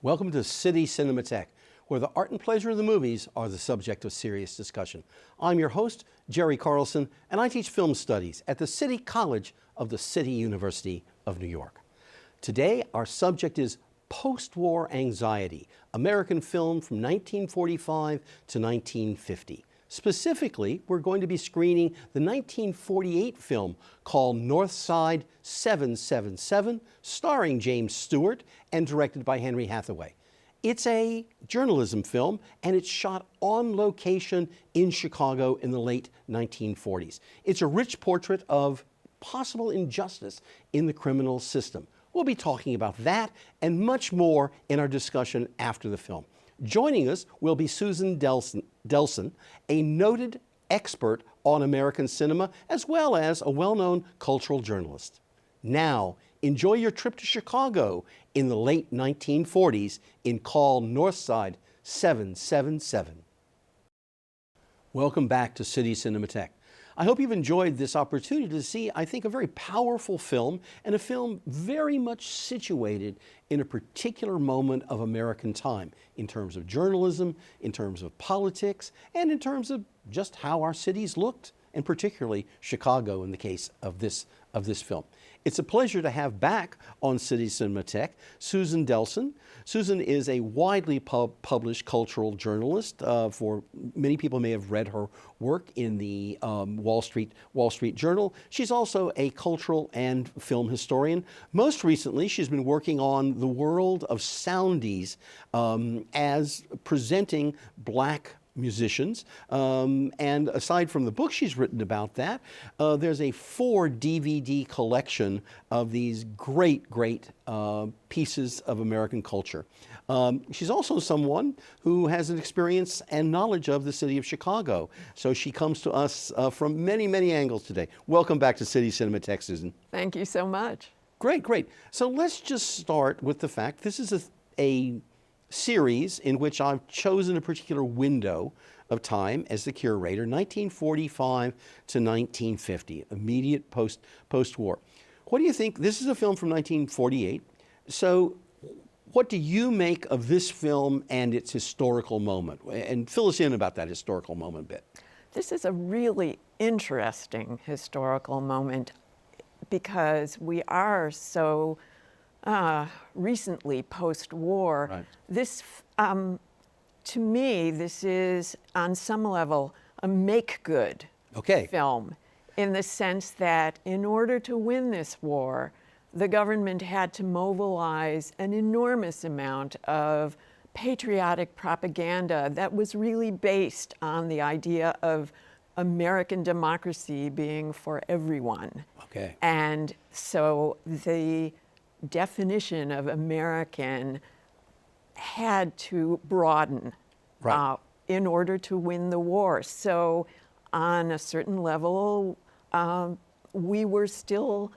Welcome to City Cinematheque, where the art and pleasure of the movies are the subject of serious discussion. I'm your host, Jerry Carlson, and I teach film studies at the City College of the City University of New York. Today, our subject is post-war anxiety, American film from 1945 to 1950. Specifically, we're going to be screening the 1948 film called Northside 777, starring James Stewart and directed by Henry Hathaway. It's a journalism film, and it's shot on location in Chicago in the late 1940s. It's a rich portrait of possible injustice in the criminal system. We'll be talking about that and much more in our discussion after the film. Joining us will be Susan Delson, a noted expert on American cinema, as well as a well-known cultural journalist. Now, enjoy your trip to Chicago in the late 1940s in Call Northside 777. Welcome back to City Cinematheque. I hope you've enjoyed this opportunity to see, I think, a very powerful film, and a film very much situated in a particular moment of American time in terms of journalism, in terms of politics, and in terms of just how our cities looked, and particularly Chicago in the case of this film. It's a pleasure to have back on City Cinematheque Susan Delson. Susan is a widely published cultural journalist. For many people may have read her work in the Wall Street Journal. She's also a cultural and film historian. Most recently, she's been working on the world of soundies as presenting Black musicians, and aside from the book she's written about that, there's a 4 DVD collection of these great pieces of American culture. She's also someone who has an experience and knowledge of the city of Chicago, so she comes to us from many angles today. Welcome back to City Cinematheque, Susan. Thank you so much. Great. So let's just start with the fact this is a series in which I've chosen a particular window of time as the curator, 1945 to 1950, immediate post-war. What do you think? This is a film from 1948. So what do you make of this film and its historical moment? And fill us in about that historical moment a bit. This is a really interesting historical moment because we are so recently post-war. Right. This, to me, this is on some level a make-good film, in the sense that in order to win this war, the government had to mobilize an enormous amount of patriotic propaganda that was really based on the idea of American democracy being for everyone. Okay. And so the definition of American had to broaden in order to win the war. So on a certain level, we were still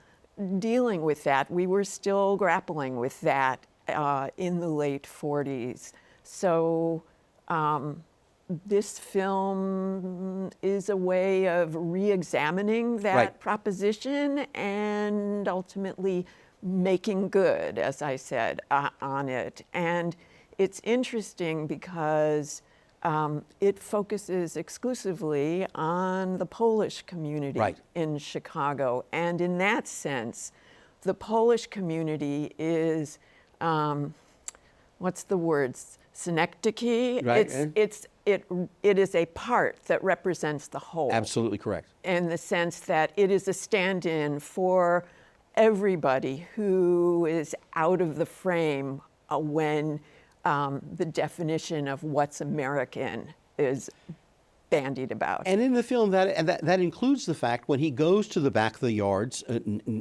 dealing with that. We were still grappling with that in the late 40s. So this film is a way of re-examining that proposition and ultimately making good, as I said, on it. And it's interesting because it focuses exclusively on the Polish community in Chicago. And in that sense, the Polish community is, what's the word? Synecdoche? It is a part that represents the whole. Absolutely correct. In the sense that it is a stand-in for everybody who is out of the frame when the definition of what's American is bandied about. And in the film, that includes the fact when he goes to the back of the yard's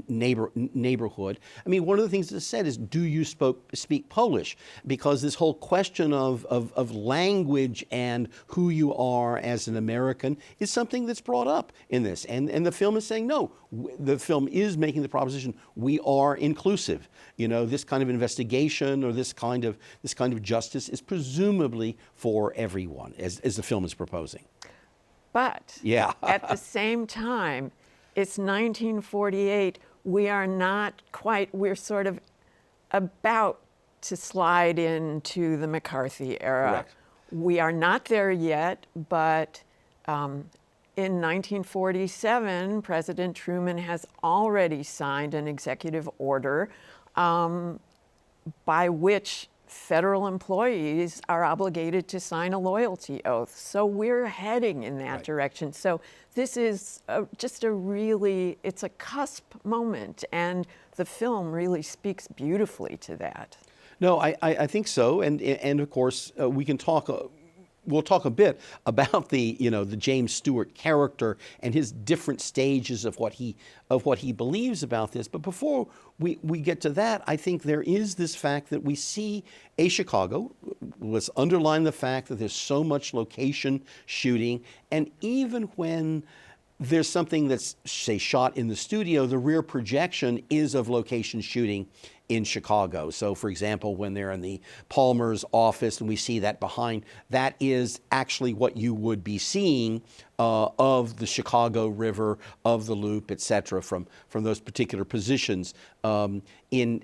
neighborhood. I mean, one of the things that's said is, do you speak Polish? Because this whole question of language and who you are as an American is something that's brought up in this. And the film is saying, no, the film is making the proposition, we are inclusive. You know, this kind of investigation or this kind of justice is presumably for everyone, as the film is proposing. But at the same time, it's 1948. We are not quite, we're sort of about to slide into the McCarthy era. Correct. We are not there yet, but in 1947, President Truman has already signed an executive order by which federal employees are obligated to sign a loyalty oath. So we're heading in that direction. So this is just it's a cusp moment, and the film really speaks beautifully to that. No, I think so, and of course we can talk. We'll talk a bit about the James Stewart character and his different stages of what he believes about this. But before we get to that, I think there is this fact that we see a Chicago. Let's underline the fact that there's so much location shooting, and even when there's something that's, say, shot in the studio, the rear projection is of location shooting in Chicago. So, for example, when they're in the Palmer's office and we see that behind, that is actually what you would be seeing of the Chicago River, of the Loop, etc., from those particular positions in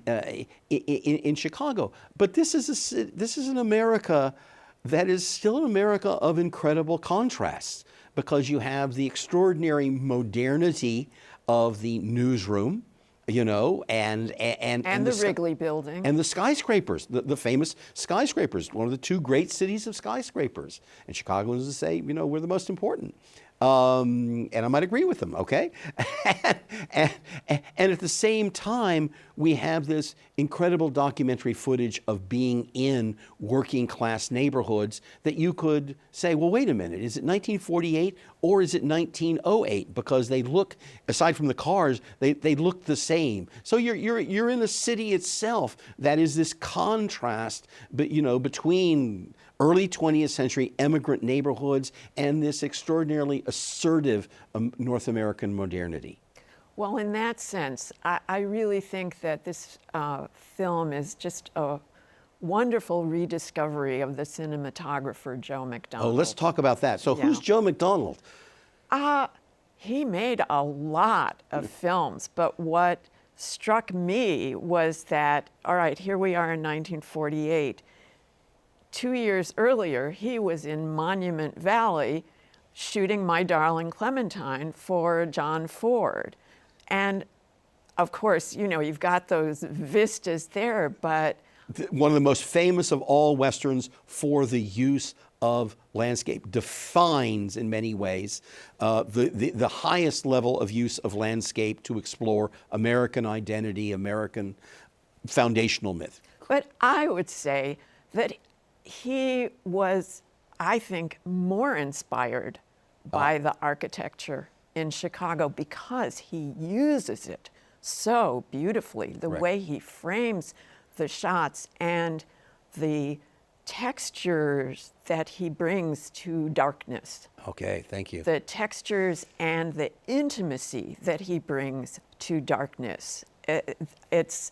Chicago. But this is an America that is still an America of incredible contrasts, because you have the extraordinary modernity of the newsroom, and the Wrigley Building. And the skyscrapers, the famous skyscrapers, one of the two great cities of skyscrapers. And Chicagoans would say, we're the most important. And I might agree with them, okay? and at the same time, we have this incredible documentary footage of being in working class neighborhoods that you could say, well, wait a minute, is it 1948 or is it 1908? Because they look, aside from the cars, they look the same. So you're in a city itself that is this contrast, between early 20th century immigrant neighborhoods and this extraordinarily assertive North American modernity. Well, in that sense, I really think that this film is just a wonderful rediscovery of the cinematographer Joe McDonald. Oh, let's talk about that. So who's Joe McDonald? He made a lot of films, but what struck me was that, all right, here we are in 1948. 2 years earlier, he was in Monument Valley shooting My Darling Clementine for John Ford. And of course, you've got those vistas there, but one of the most famous of all Westerns for the use of landscape, defines in many ways the highest level of use of landscape to explore American identity, American foundational myth. But I would say that he was, I think, more inspired by the architecture in Chicago because he uses it so beautifully. The way he frames the shots and the textures that he brings to darkness. Okay, thank you. The textures and the intimacy that he brings to darkness. It's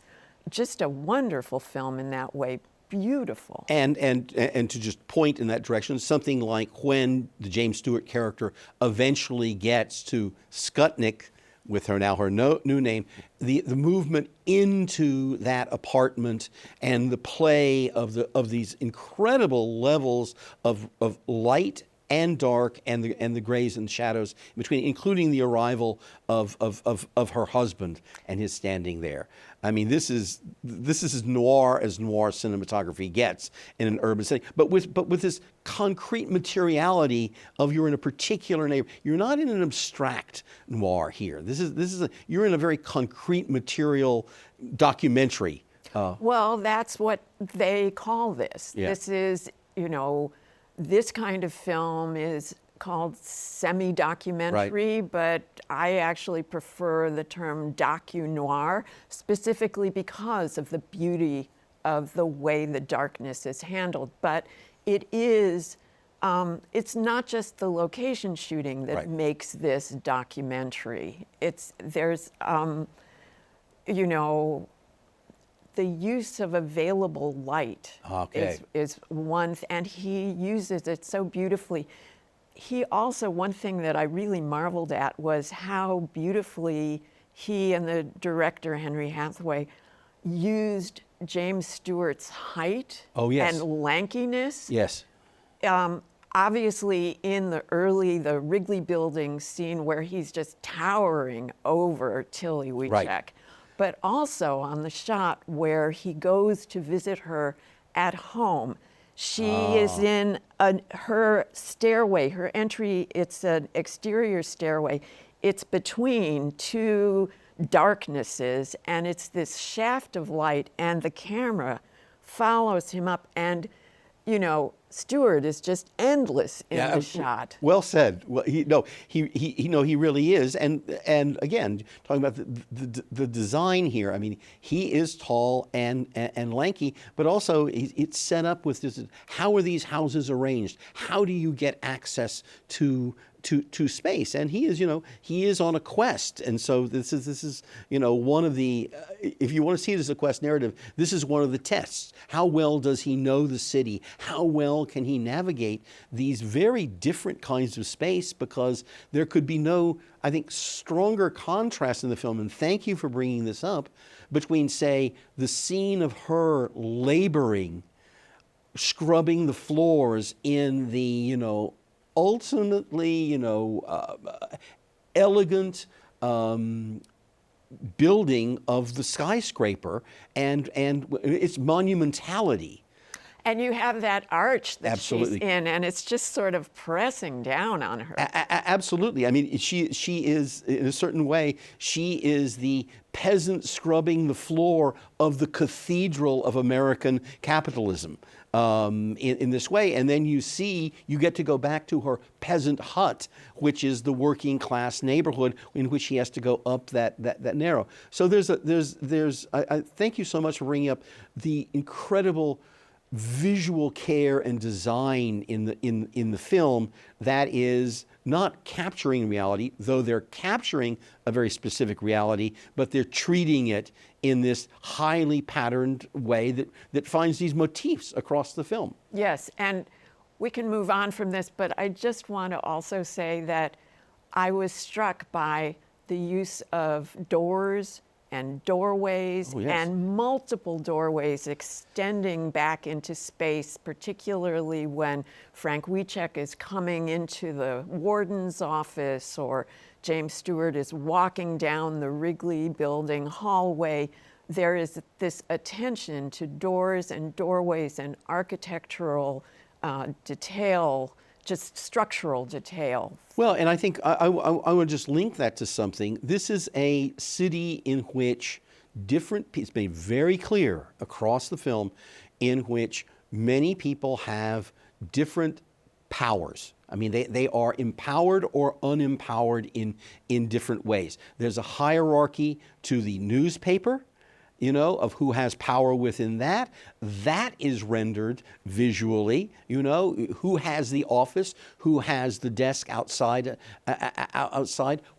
just a wonderful film in that way. Beautiful. And to just point in that direction, something like when the James Stewart character eventually gets to Skutnik, with her new name, the movement into that apartment and the play of these incredible levels of light and dark and the grays and shadows in between, including the arrival of her husband and his standing there. I mean, this is as noir cinematography gets in an urban setting, but with this concrete materiality of you're in a particular neighborhood. You're not in an abstract noir here. You're in a very concrete material documentary. Well, that's what they call this. Yeah. This is, this kind of film is called semi-documentary, but I actually prefer the term docu-noir, specifically because of the beauty of the way the darkness is handled. But it is, it's not just the location shooting that makes this documentary. There's the use of available light is one, and he uses it so beautifully. He also, one thing that I really marveled at was how beautifully he and the director, Henry Hathaway, used James Stewart's height Oh, yes. and lankiness. Yes. Obviously, in the Wrigley Building scene where he's just towering over Tilly Wiecek, Right. but also on the shot where he goes to visit her at home. She is in her stairway, her entry, it's an exterior stairway. It's between two darknesses, and it's this shaft of light, and the camera follows him up, and Stewart is just endless in the shot. Well said. Well, he really is. And again, talking about the design here. I mean, he is tall and lanky, but also it's set up with this. How are these houses arranged? How do you get access to space? And he is on a quest. And so this is one of the if you want to see it as a quest narrative, this is one of the tests. How well does he know the city? How well can he navigate these very different kinds of space? Because there could be no, I think, stronger contrast in the film, and thank you for bringing this up, between, say, the scene of her laboring, scrubbing the floors in the, ultimately, elegant building of the skyscraper and its monumentality. And you have that arch that Absolutely. she's in, and it's just sort of pressing down on her. Absolutely. I mean, she is, in a certain way, she is the peasant scrubbing the floor of the cathedral of American capitalism in this way. And then you get to go back to her peasant hut, which is the working class neighborhood in which she has to go up that narrow. So I thank you so much for bringing up the incredible visual care and design in the film that is not capturing reality, though they're capturing a very specific reality, but they're treating it in this highly patterned way that finds these motifs across the film. Yes, and we can move on from this, but I just want to also say that I was struck by the use of doors and doorways, and multiple doorways extending back into space, particularly when Frank Wiecek is coming into the warden's office, or James Stewart is walking down the Wrigley Building hallway. There is this attention to doors and doorways and architectural detail, just structural detail. Well, and I think I would just link that to something. This is a city in which it's made very clear across the film, in which many people have different powers. I mean, they are empowered or unempowered in different ways. There's a hierarchy to the newspaper, of who has power within that. That is rendered visually, who has the office, who has the desk outside,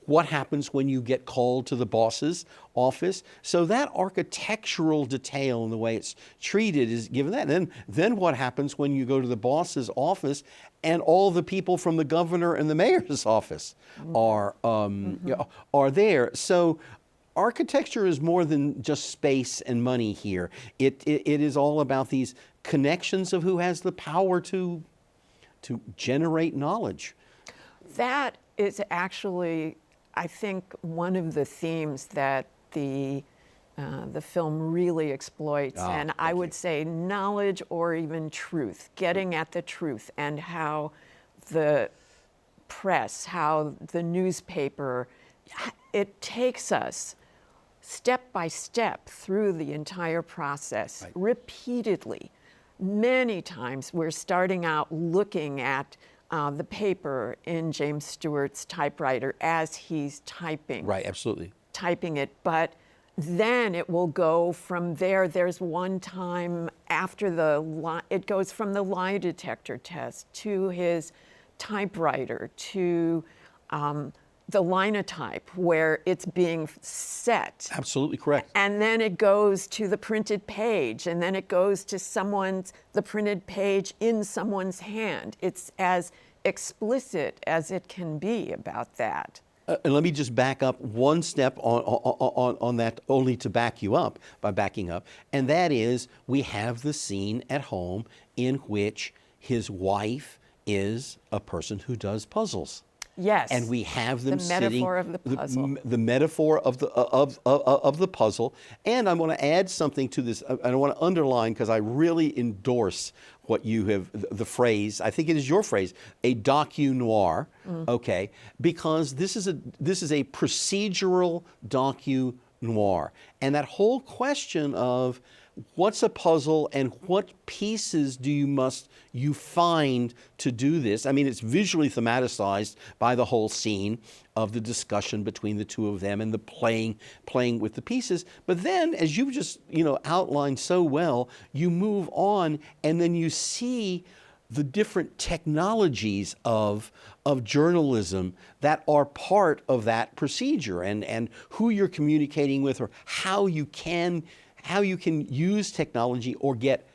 what happens when you get called to the boss's office. So that architectural detail and the way it's treated is given that. And then what happens when you go to the boss's office and all the people from the governor and the mayor's office are there. So architecture is more than just space and money here. It is all about these connections of who has the power to generate knowledge. That is actually, I think, one of the themes that the film really exploits, and I would say knowledge or even truth, getting at the truth, and how the press, how the newspaper, it takes us step by step through the entire process, repeatedly. Many times we're starting out looking at the paper in James Stewart's typewriter as he's typing. Right, absolutely. Typing it, but then it will go from there. There's one time after it goes from the lie detector test to his typewriter to the linotype where it's being set. Absolutely correct. And then it goes to the printed page, and then it goes to the printed page in someone's hand. It's as explicit as it can be about that. And let me just back up one step on that, only to back you up, by backing up. And that is, we have the scene at home in which his wife is a person who does puzzles. Yes. And we have them sitting. The metaphor of the puzzle. The metaphor of the puzzle. And I want to add something to this. I want to underline, because I really endorse what you have, the phrase, I think it is your phrase, a docu-noir, okay? Because this is a procedural docu-noir. And that whole question of what's a puzzle and what pieces do you find to do this? I mean, it's visually thematicized by the whole scene of the discussion between the two of them and the playing with the pieces. But then, as you just outlined so well, you move on and then you see the different technologies of journalism that are part of that procedure, and who you're communicating with, or how you can use technology or get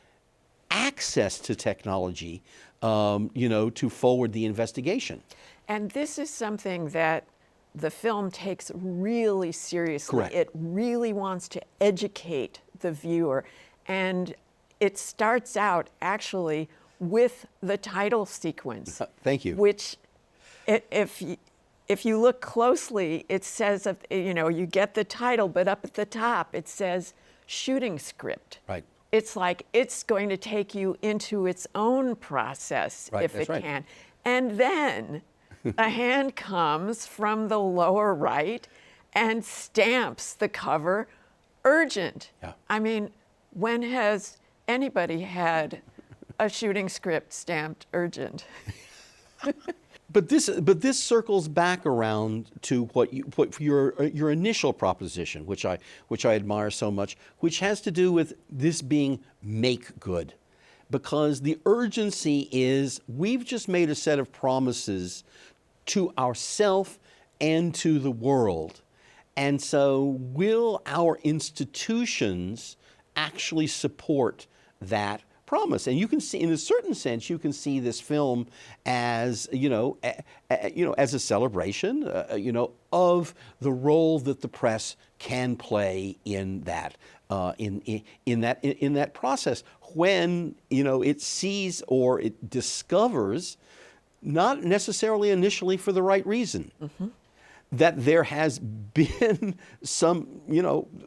access to technology, to forward the investigation. And this is something that the film takes really seriously. Correct. It really wants to educate the viewer. And it starts out actually with the title sequence. Thank you. Which, if you look closely, it says, you get the title, but up at the top it says shooting script. Right. It's like it's going to take you into its own process, right, if it right. can. And then a hand comes from the lower right and stamps the cover urgent. Yeah. I mean, when has anybody had a shooting script stamped urgent? But this circles back around to what your initial proposition, which I admire so much, which has to do with this being make good, because the urgency is, we've just made a set of promises to ourselves and to the world, and so will our institutions actually support that promise? And you can see, in a certain sense, you can see this film as as a celebration, of the role that the press can play in that in that process, when it sees or it discovers, not necessarily initially for the right reason, that there has been some,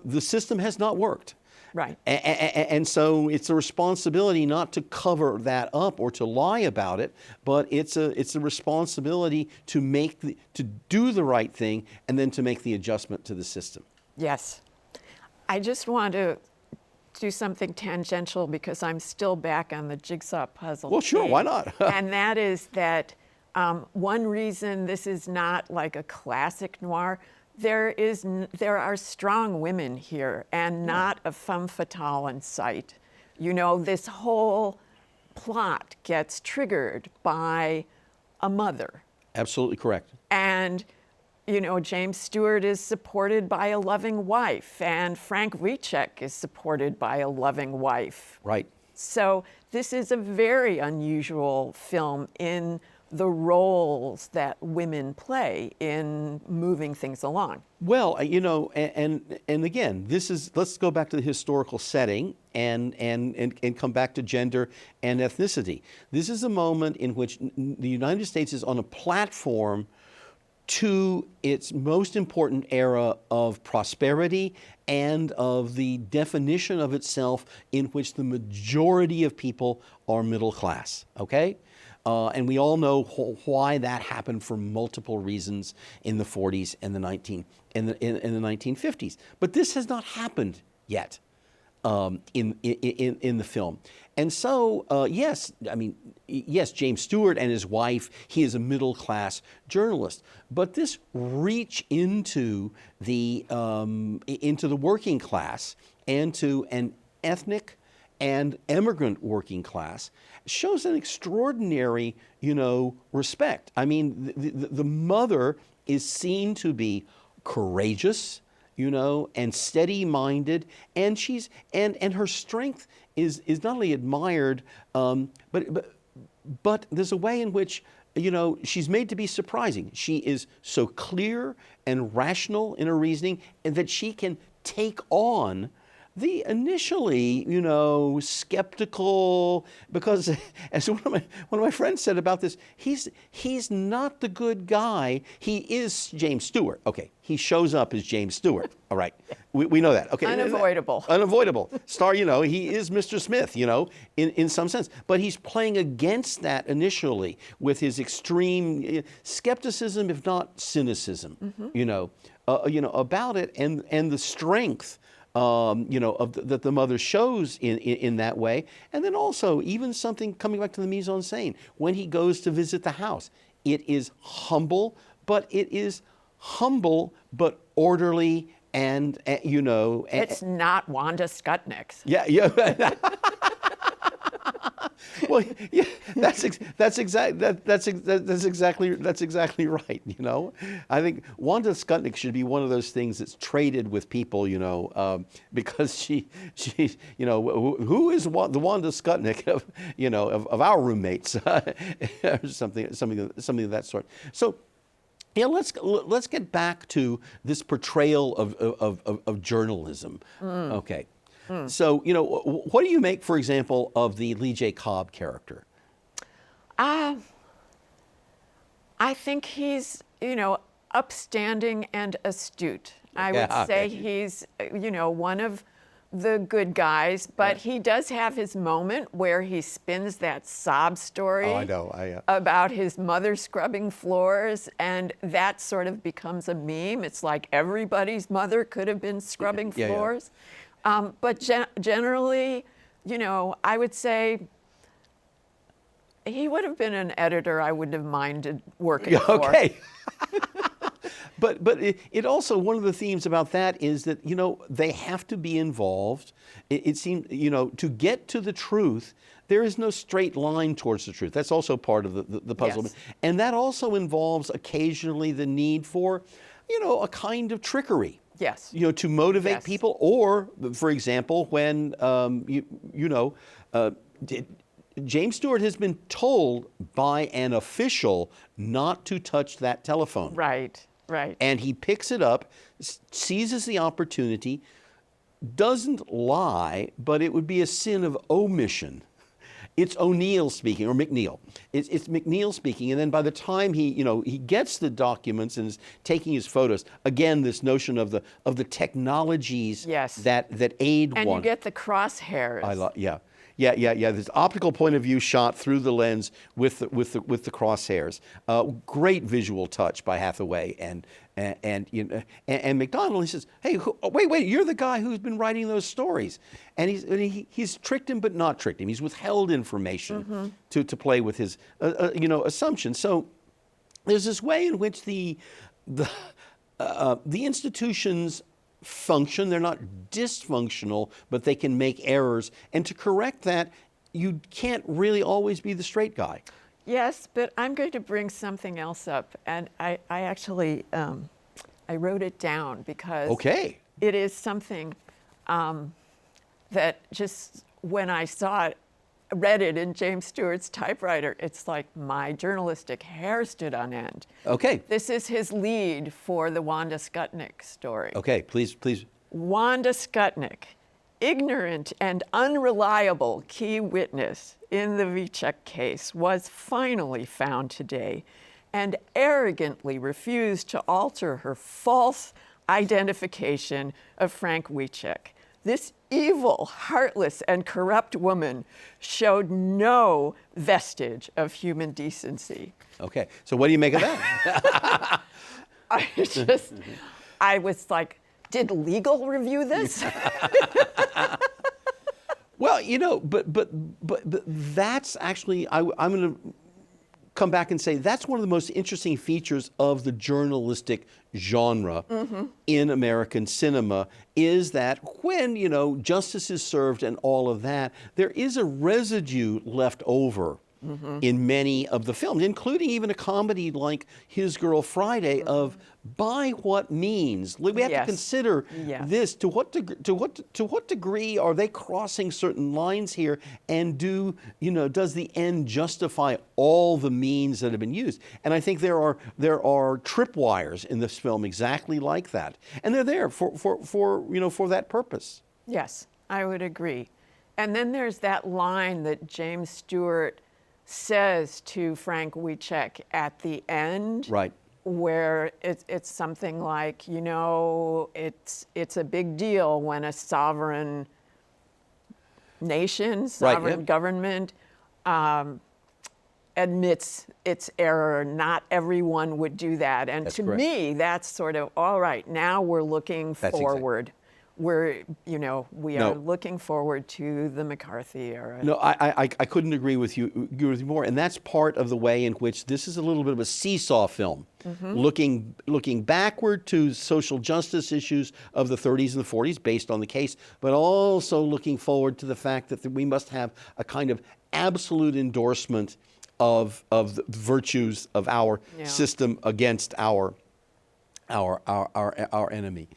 the system has not worked. Right. And so it's a responsibility not to cover that up or to lie about it, but it's a responsibility to do the right thing and then to make the adjustment to the system. Yes. I just want to do something tangential, because I'm still back on the jigsaw puzzle. Well, sure, thing. why not? And that is that one reason this is not like a classic noir, there are strong women here, and not a femme fatale in sight. This whole plot gets triggered by a mother. Absolutely correct. And, James Stewart is supported by a loving wife, and Frank Wiecek is supported by a loving wife. Right. So this is a very unusual film in the roles that women play in moving things along. Well, and again, let's go back to the historical setting and come back to gender and ethnicity. This is a moment in which the United States is on a platform to its most important era of prosperity and of the definition of itself, in which the majority of people are middle class, okay? And we all know why that happened for multiple reasons in the 40s and the 1950s. But this has not happened yet in the film. And so, yes, James Stewart and his wife, he is a middle class journalist. But this reach into the working class and to an ethnic and immigrant working class shows an extraordinary, respect. I mean, the mother is seen to be courageous, and steady-minded, and her strength is not only admired, but but there's a way in which, you know, she's made to be surprising. She is so clear and rational in her reasoning, and that she can take on the initially, you know, skeptical, because as one of my friends said about this, he's not the good guy. He is James Stewart. Okay, he shows up as James Stewart. All right, we know that. Okay, Unavoidable. Unavoidable. Star, you know, he is Mr. Smith, you know, in some sense. But he's playing against that initially with his extreme skepticism, if not cynicism, you know, about it, and the strength, you know, that the mother shows in that way. And then also even something coming back to the mise en scène, when he goes to visit the house, it is humble, but orderly and you know. It's not Wanda Skutnik's. Yeah. Well, yeah, that's exactly right. You know, I think Wanda Skutnik should be one of those things that's traded with people. You know, because she, you know, who is the Wanda Skutnik of, you know, of our roommates, or something of that sort. So. Yeah, let's get back to this portrayal of journalism. Okay. So, you know, what do you make, for example, of the Lee J. Cobb character? I think he's, you know, upstanding and astute. I would say he's, you know, one of the good guys, but he does have his moment where he spins that sob story about his mother scrubbing floors, and that sort of becomes a meme. It's like everybody's mother could have been scrubbing floors. But generally, you know, I would say he would have been an editor I wouldn't have minded working for. Okay. But it also, one of the themes about that is that, you know, they have to be involved. It seems, you know, to get to the truth, there is no straight line towards the truth. That's also part of the puzzle. Yes. And that also involves occasionally the need for, you know, a kind of trickery. Yes. You know, to motivate people, or, for example, when, James Stewart has been told by an official not to touch that telephone. Right. Right. And he picks it up, seizes the opportunity, doesn't lie, but it would be a sin of omission. It's O'Neill speaking, or McNeil. It's McNeil speaking, and then by the time he gets the documents and is taking his photos, again, this notion of the technologies that aid one. And you get the crosshairs. Yeah. This optical point of view shot through the lens with the crosshairs. Great visual touch by Hathaway and McDonald. He says, "Hey, wait! You're the guy who's been writing those stories," and he's tricked him, but not tricked him. He's withheld information to play with his assumptions. So there's this way in which the institutions function. They're not dysfunctional, but they can make errors. And to correct that, you can't really always be the straight guy. Yes, but I'm going to bring something else up. And I actually, I wrote it down because it is something that just when I read it in James Stewart's typewriter, it's like my journalistic hair stood on end. Okay. This is his lead for the Wanda Skutnik story. Okay, please. Wanda Skutnik, ignorant and unreliable key witness in the Wiecek case, was finally found today and arrogantly refused to alter her false identification of Frank Wiecek. This evil, heartless, and corrupt woman showed no vestige of human decency. Okay, so what do you make of that? I was like, did legal review this? Well, you know, but that's actually, I'm going to come back and say that's one of the most interesting features of the journalistic genre in American cinema, is that when, you know, justice is served and all of that, there is a residue left over in many of the films, including even a comedy like His Girl Friday of by what means. We have to consider this. To what degree are they crossing certain lines here, and does the end justify all the means that have been used? And I think there are tripwires in this film exactly like that, and they're there for that purpose. Yes, I would agree. And then there's that line that James Stewart says to Frank Wiecek at the end, right, where it's something like, it's a big deal when a sovereign nation, sovereign government admits its error. Not everyone would do that. And to me, that's sort of, all right, now we're looking forward. We are looking forward to the McCarthy era. No, I couldn't agree with you more. And that's part of the way in which this is a little bit of a seesaw film, looking backward to social justice issues of the 30s and the 40s based on the case, but also looking forward to the fact that we must have a kind of absolute endorsement of the virtues of our system against our enemy.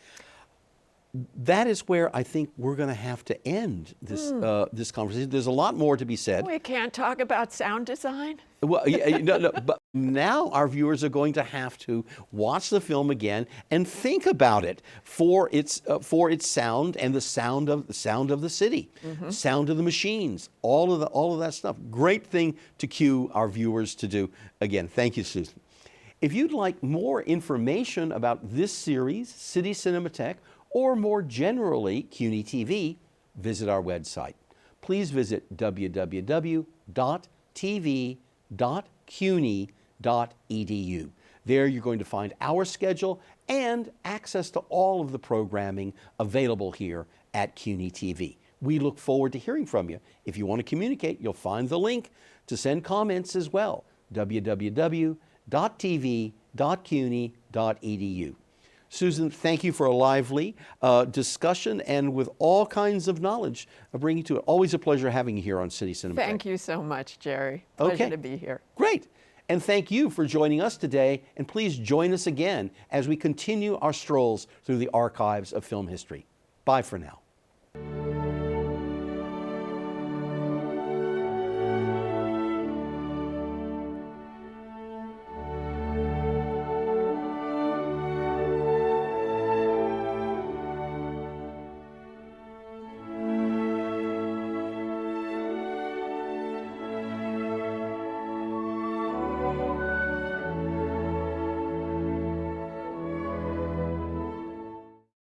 That is where I think we're going to have to end this this conversation. There's a lot more to be said. We can't talk about sound design? Well, no, but now our viewers are going to have to watch the film again and think about it for its sound and the sound of the city, sound of the machines, all of that stuff. Great thing to cue our viewers to do. Again, thank you, Susan. If you'd like more information about this series, City Cinematheque, or more generally, CUNY TV, visit our website. Please visit www.tv.cuny.edu. There you're going to find our schedule and access to all of the programming available here at CUNY TV. We look forward to hearing from you. If you want to communicate, you'll find the link to send comments as well, www.tv.cuny.edu. Susan, thank you for a lively discussion and with all kinds of knowledge bringing to it. Always a pleasure having you here on City Cinematheque. Thank you so much, Jerry. Pleasure to be here. Great. And thank you for joining us today. And please join us again as we continue our strolls through the archives of film history. Bye for now.